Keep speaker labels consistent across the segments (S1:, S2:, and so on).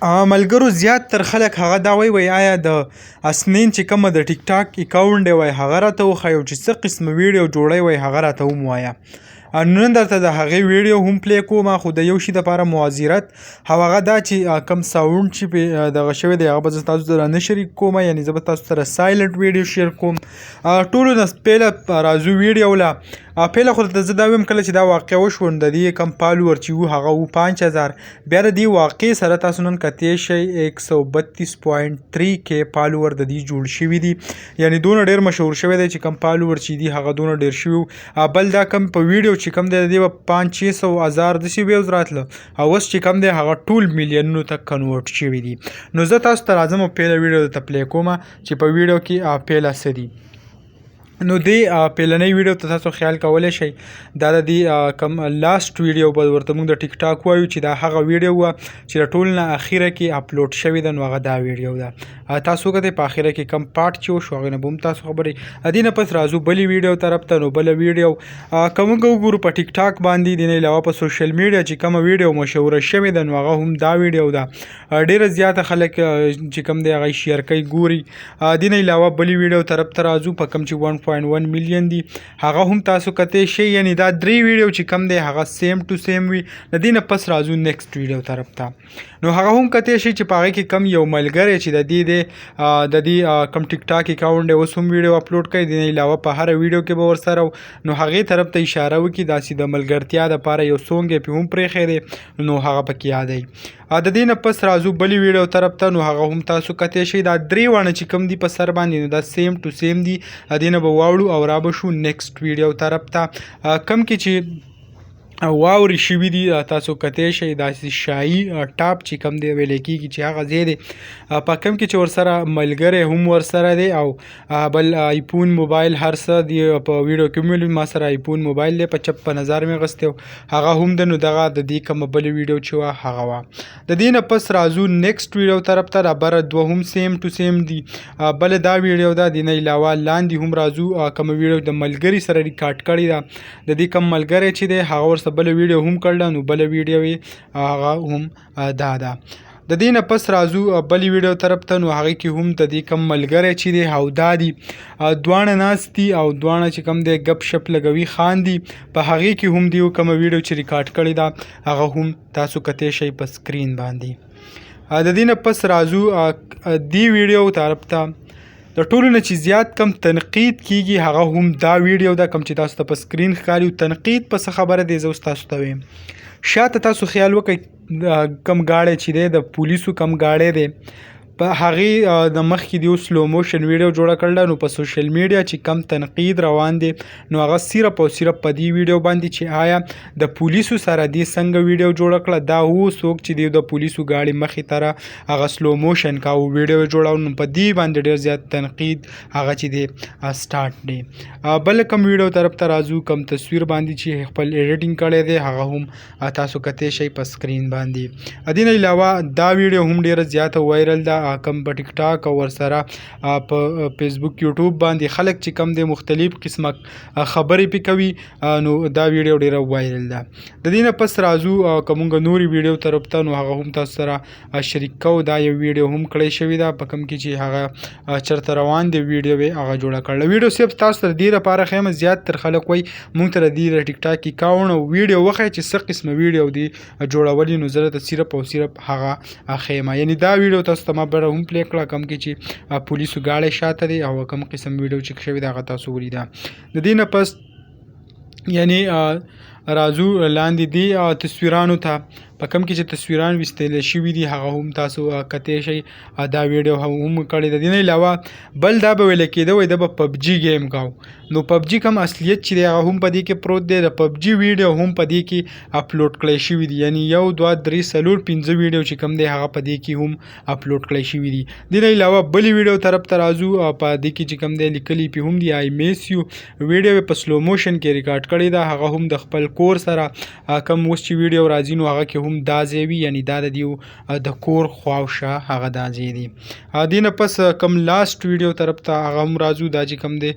S1: ملګرو زیات تر خلک هغه دا وایي آیا د اسنین چې کومه د ټیک ټاک اکاونټ دی وای هغه راته وښایو چې څه قسمه ویډیو جوړی وای هغه راته هم وایه. نن درته د هغې ویډیو هم پلی کوم خو د یو شي دپاره معذرت او هغه دا چې کم ساوند چې پې دغه شوی دی هغه به زه تاسو سره نه شریک کوم یعنې زه به تاسو سره سایلنټ ویډیو شیر کوم. ټولو نه پیله راځو ویډیو له پیله خو ته زه دا ویم کله چې دا واقع وشو د دې کم فالوور چې وو هغه و 5000 بیا د دې واقع سره تاسو نن کتی شئ 132.3 کې فالوور د دې جوړ شوي دي یعنې دونه ډېر مشهور شوی دی چې کم فالوور چې دي هغه دونه ډېر شوي. بل دا کم په ویډیو چې کم دی د دې به 500,000 داسې ویوز راتله او اوس چې کم دی هغه ټول میلیونونو ته کنورټ شوي دي. نو زه تاسو ته راځم او پیله ویډیو درته پلی کوم چې په ویډیو کې پیله څه دي. نو دې پیلنۍ ویډیو ته تاسو خیال کولی شئ دا د دې کم لاست ویډیو به ورته موږ د ټیک ټاک وایو چې دا هغه ویډیو وه چې د ټول نه اخیره کې اپلوډ شوې ده نو هغه دا ویډیو ده. تاسو وکتئ په اخیره کې کم پارټ چې وشو هغې نه به هم تاسو خبرې دې نه پس راځو بلې ویډیو طرف ته. نو بله ویډیو که موږ وګورو په ټیک ټاک باندې د نه علاوه په سوشل میډیا چې کومه ویډیو مشهوره شوې ده نو هغه هم دا ویډیو ده. ډېره زیاته خلک چې کوم دی هغه شیر کوي ګوري. دې نه علاوه بلې ویډیو طرف ته راځو په کوم چې 1.1 میلیون دي هغه هم تاسو کتی شئ یعنې دا درې ویډیو چې کم دی هغه سیم ټو سیم وي. د دې نه پس راځو نیکسټ ویډیو طرف ته. نو هغه هم کتی شئ چې په هغې کې کم یو ملګری چې د دې کم ټیک ټاک اکاونټ دی اوس هم ویډیو اپلوډ کوي. د نه علاوه په هره ویډیو کې به ورسره نو هغې طرف ته اشاره وکړي داسې د ملګرتیا دپاره یو سونګ یې پې هم پرېښی دی نو هغه پکې یادوي. د دې نه پس راځو بلې ویډیو طرف ته. نو هغه هم تاسو کتی شئ دا درې واړه چې کوم دي په سر باندې نو دا سیم ټو سیم دي. دې نه به واوړو او را به شو نیکسټ ویډیو طرف ته. کم کې چې واورې شوي دي تاسو کتی شئ داسې شاهي ټاپ چې کم دی ویلی کېږي چې هغه ځای دی په کم کې چې ورسره ملګری هم ورسره دی او بل آیفون موبایل هر څه دی په ویډیو کې ویلي ما سره آیفون موبایل دی په 56,000 مې اغوستی هغه هم ده. نو دغه د دې کومه بلې ویډیو چې وه هغه وه. د دې نه پس راځو نیکسټ ویډیو طرف ته. رابره دوه هم سیم ټو سیم دي. بله دا ویډیو ده. د نه علاوه لاندې هم راځو کومه ویډیو د ملګري سره ریکارډ کړې ده د دې کوم ملګری چې دی هغه ورسره بله ویډیو هم کړله نو بله ویډیو یې هغه هم دا ده. د دې نه پس راځو بلې ویډیو طرف ته. نو هغې کې هم د دې کم ملګری چې دی او دا دي دواړه ناست دي او دواړه چې کوم دی ګپ شپ لګوي خاندي. په هغې کې هم دیو کومه ویډیو چې ریکارډ کړې ده هغه هم تاسو کتی شئ په سکرین باندې. د دې نه پس راځو دې ویډیو طرف ته. د ټولو نه چې زیات کم تنقید کیږي هغه هم دا ویډیو ده کم چې تاسو ته په سکرین ښکاري. تنقید په څه خبره دی زه اوس تاسو ته ویم. شاته تاسو خیال وکئ کم گاډی چې دی د پولیسو کم گاډی دی په هغې د مخکې د یو سلو موشن ویډیو جوړه کړله. نو په سوشل میډیا چې کم تنقید روان دی نو هغه صرف او صرف په دې ویډیو باندې چې آیا د پولیسو سره دې څنګه ویډیو جوړه کړه دا هو څوک چې دی د پولیسو گاډي مخې ته هغه سلو موشن کا او ویډیو جوړاو نو په دې باندې ډېر زیات تنقید هغه چې دی سټارټ دی. بل کم ویډیو طرف ته راځو کم تصویر باندې چې خپل ایډیټینګ کړی دی هغه هم تاسو کتی شئ په سکرین باندې. دې نه علاوه دا ویډیو هم ډېره زیاته وایرل ده کم په ټیک ټاک او ورسره په فیسبوک یوټیوب باندې خلک چې کم دی مختلف قسمه خبرې پې کوي نو دا ویډیو ډېره وایرل ده. د دې نه پس راځو که مونږ نورې ویډیو طرف ته. نو هغه هم تاسو سره شریک کوو. دا یو ویډیو هم کړی شوې ده په کوم کې چې هغه چېرته روان دی ویډیو یې هغه جوړه کړله. ویډیو صرف تاسو ته د دې لپاره ښیم زیات تر خلک وایي مونږ ته د دې د ټیک ټاک اکاونټ او ویډیو وښایي چې څه قسمه ویډیو دی جوړولي نو زه درته صرف او صرف هغه ښیم. یعنې دا ویډیو تاسو ته ما بره هم پلی کړه کوم کې چې پولیسو گاډی شاته دی او کوم قسم ویډیو چې شوې ده هغه تاسو ولیده. د دې نه پس یعنې راځو لاندې دې تصویرانو ته په کوم کې چې تصویران ویستلی شوي دي هغه هم تاسو کتی شئ. دا ویډیو هم کړې ده. دې نه علاوه بل دا به ویلی کېده وایي ده به پبجي گیم کاو نو پبجي کوم اصلیت چې دی هغه هم په دې کې پروت دی. د پبجي ویډیو هم په دې کې اپلوډ کړی شوي دي یعنې 1 2 3 4 5 ویډیو چې کوم دی هغه په دې کې هم اپلوډ کړی شوي دي. دې نه علاوه بلې ویډیو طرف ته راځو. په دې کې چې کوم دی لیکلي پې هم دي آی میس یو ویډیو په سلو موشن کې ریکارډ کړې ده هغه هم د خپل کور سره کوم اوس چې ویډیو راځي نو هغه کې هم دا ځای وي، یعنی دا د دیو د کور خواوشا هغه دا ځای دی. دې نه پس کوم لاست ویډیو طرف ته هغه هم راځو. دا چې کوم دی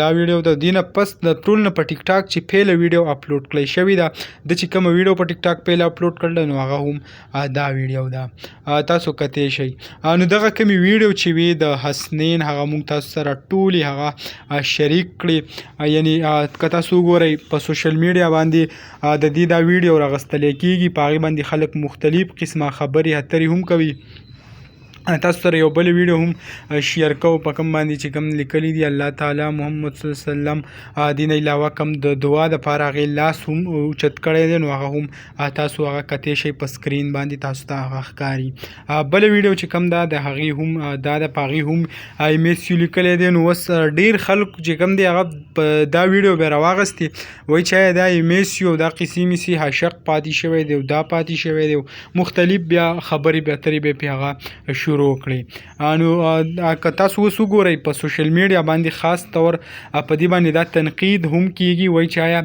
S1: دا ویډیو د دې نه پس د ټول نه په ټیک ټاک چې پیله ویډیو اپلوډ کړی شوې ده، د چې کومه ویډیو په ټیک ټاک پیله اپلوډ کړل نو هغه هم دا ویډیو ده، تاسو کتلی شئ. نو دغه کومې ویډیو چې وي د حسنین هغه موږ تاسو سره ټولې هغه شریک کړي، یعنی که تاسو وګورئ په سوشل میډیا باندې د دې دا ویډیو راغستلی کېږي، په هغې باندې خلک مختلف قسمه خبرې اترې هم کوي. تاسو سره یو بل ویډیو هم شیر کوو په کوم باندې چې کوم لیکلی دی الله تعالی محمد صلی الله علیه وسلم دې نه علاوه کوم د دعا دپاره هغې لاس هم اوچت کړی دی، نو هغه هم تاسو هغه کتی شئ په سکرین باندې تاسو ته هغه ښکاري. بله ویډیو چې کوم ده د هغې هم دا د په هغې هم ایم ایس یو لیکلی دی. نو اوس ډېر خلک چې کوم دی هغه په دا ویډیو بیا راواغستې، وایي چې دا ایم ایس یو دا قیسې میسې حشق پاتې شوی دی او دا پاتې شوی دی، مختلف بیا خبرې بیا اترې بیا پې هغه شروع کړي. نو که تاسو اوس وګورئ په سوشل میډیا باندې خاص طور په دې باندې دا تنقید هم کیږي، وایي چې آیا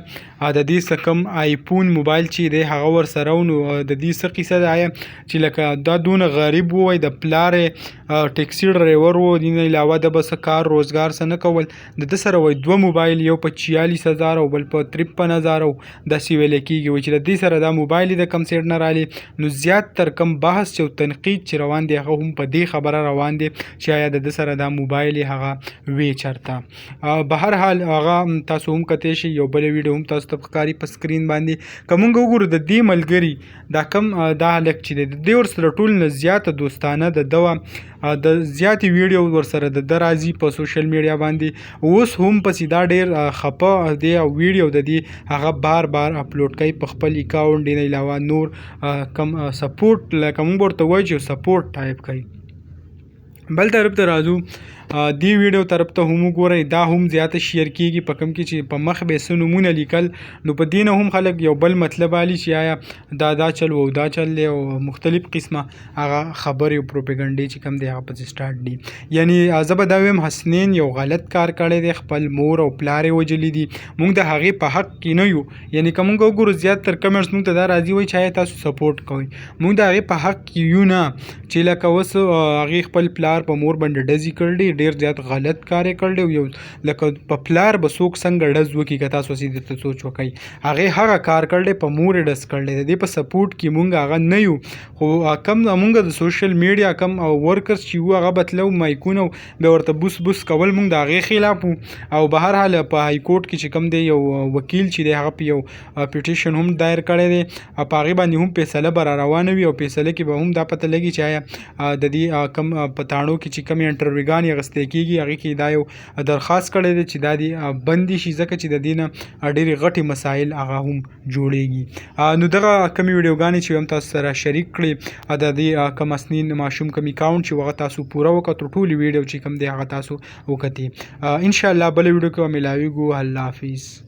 S1: د دې څه کوم آیفون موبایل چې دی هغه ورسره و، نو د دې څه قیصه ده آیا چې لکه دا دونه غریب و، وایي د پلار ټیکسي ډریور و، دې نه علاوه د به څه کار روزګار څه نه کول، د ده سره وایي 2 موبایل، یو په 46,000 او بل په 53,000 داسې ویلی کېږي. وایي چې د دې سره دا موبایل د کم سیټ نه رالي. نو زیات تر کم بحث چې تنقید چې روان دی هغه هم په دې خبره روان دی چې آیا د ده سره دا موبایل هغه وی چرته. به هر حال هغه تاسو هم کتی شئ، یو بله ویډیو هم تاسو ته ښکاري په سکرین باندې. که مونږ وګورو د دې ملګري دا کم دا هلک چې دی د دې ورسره ټول نه زیاته دوستانه د ده وه، د زیاتې ویډیو ورسره د ده راځي په سوشل میډیا باندې. اوس هم پسې دا ډېر خفه دی او ویډیو د دې هغه بار بار اپلوډ کوي په خپل اکاونټ، دې نه علاوه نور کم سپورټ لکه مونږ ورته وایو چې سپورټ ټایپ کوي. بل طرف ته راځو، دې ویډیو طرف ته هم وګورئ، دا هم زیاته شیر کېږي په کوم کې چې په مخ به څه نومونه لیکل، نو په دې نه هم خلک یو بل مطلب علي چې آیا دا چل و دا چل دی، او مختلف قسمه هغه خبرې او پروپیګنډې چې کوم دی هغه پسې سټارټ دي. یعنی زه به دا وایم حسنین یو غلط کار کړی دی، خپل مور او پلار یې وژلي دي، موږ د هغې په حق کې نه یو. یعنی که موږ وګورو زیات تر کمنټس موږ ته دا راځي وایي چې آیا تاسو سپورټ کوئ، موږ د هغې په حق کې یو نه، چې لکه اوس هغې خپل پلار په مور باندې ډزې کړلې، ډېر زیات غلط کار یې کړی، یو لکه په پلار به څوک څنګه ډز وکړي، که تاسو هسې درته سوچ وکئ، هغې هغه کار کړی په مور یې ډز کړلی، د دې په سپورټ کې مونږ هغه نه یو. خو کم مونږ د سوشل میډیا کم ورکرز چې وو هغه به تلو مایکونه بیا ورته بوس بوس کول، مونږ د هغې خلاف وو. او به هر حال په های کورټ کې چې کوم دی یو وکیل چې دی هغه په یو پیټیشن هم دایر کړی دی، په هغې باندې هم فیصله به را روانه وي، او فیصله کې به هم دا پته لګي چې آیا د دې کم په تاڼو کې چې کومې انټرویوګانې اخیستې کېږي هغې کې دا یو درخواست کړی دی چې دا دې بندې شي، ځکه چې د دې نه ډېرې غټې مسایل هغه هم جوړېږي. نو دغه کمې ویډیوګانې چې هم تاسو سره شریک کړې، د دې کم حسنین ماشوم کوم اکاونټ چې هغه تاسو پوره وکتو، ټولې ویډیو چې کوم دی هغه تاسو وکتې. انشاءالله بله ویډیو کې به ملاویږو. الله حافظ.